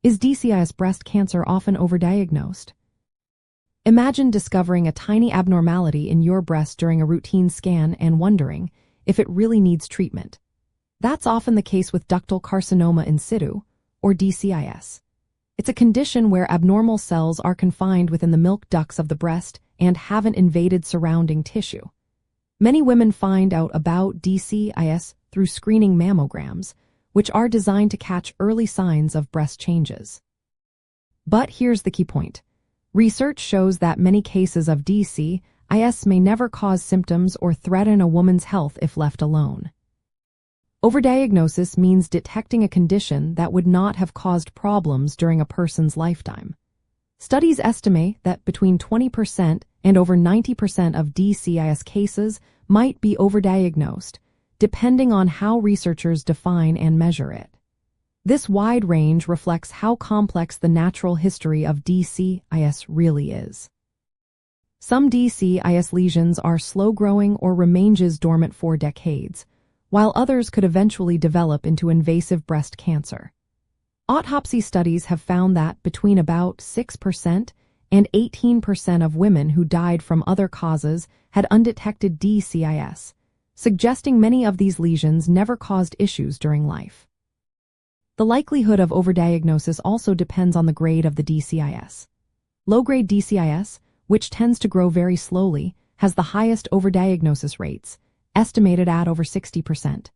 Is DCIS breast cancer often overdiagnosed? Imagine discovering a tiny abnormality in your breast during a routine scan and wondering if it really needs treatment. That's often the case with ductal carcinoma in situ, or DCIS. It's a condition where abnormal cells are confined within the milk ducts of the breast and haven't invaded surrounding tissue. Many women find out about DCIS through screening mammograms, which are designed to catch early signs of breast changes. But here's the key point. Research shows that many cases of DCIS may never cause symptoms or threaten a woman's health if left alone. Overdiagnosis means detecting a condition that would not have caused problems during a person's lifetime. Studies estimate that between 20% and over 90% of DCIS cases might be overdiagnosed, depending on how researchers define and measure it. This wide range reflects how complex the natural history of DCIS really is. Some DCIS lesions are slow-growing or remain dormant for decades, while others could eventually develop into invasive breast cancer. Autopsy studies have found that between about 6% and 18% of women who died from other causes had undetected DCIS, suggesting many of these lesions never caused issues during life. The likelihood of overdiagnosis also depends on the grade of the DCIS. Low-grade DCIS, which tends to grow very slowly, has the highest overdiagnosis rates, estimated at over 60%.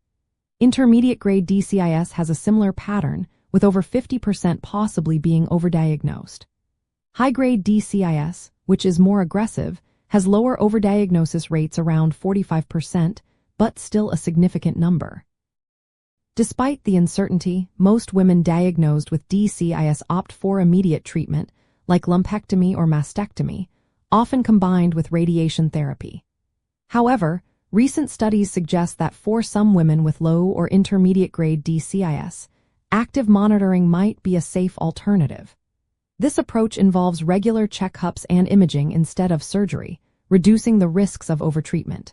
Intermediate-grade DCIS has a similar pattern, with over 50% possibly being overdiagnosed. High-grade DCIS, which is more aggressive, has lower overdiagnosis rates around 45%, but still a significant number. Despite the uncertainty, most women diagnosed with DCIS opt for immediate treatment, like lumpectomy or mastectomy, often combined with radiation therapy. However, recent studies suggest that for some women with low or intermediate-grade DCIS, active monitoring might be a safe alternative. This approach involves regular checkups and imaging instead of surgery, reducing the risks of overtreatment.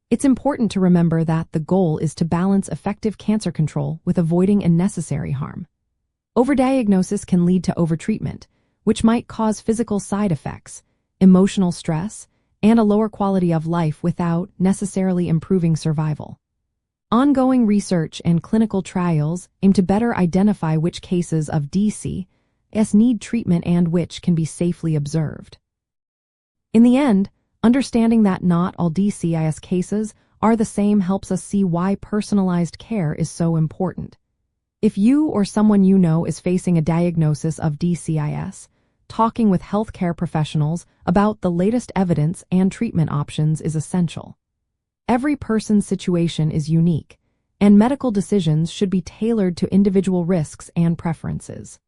It's important to remember that the goal is to balance effective cancer control with avoiding unnecessary harm. Overdiagnosis can lead to overtreatment, which might cause physical side effects, emotional stress, and a lower quality of life without necessarily improving survival. Ongoing research and clinical trials aim to better identify which cases of DCIS need treatment and which can be safely observed. In the end, understanding that not all DCIS cases are the same helps us see why personalized care is so important. If you or someone you know is facing a diagnosis of DCIS, talking with healthcare professionals about the latest evidence and treatment options is essential. Every person's situation is unique, and medical decisions should be tailored to individual risks and preferences.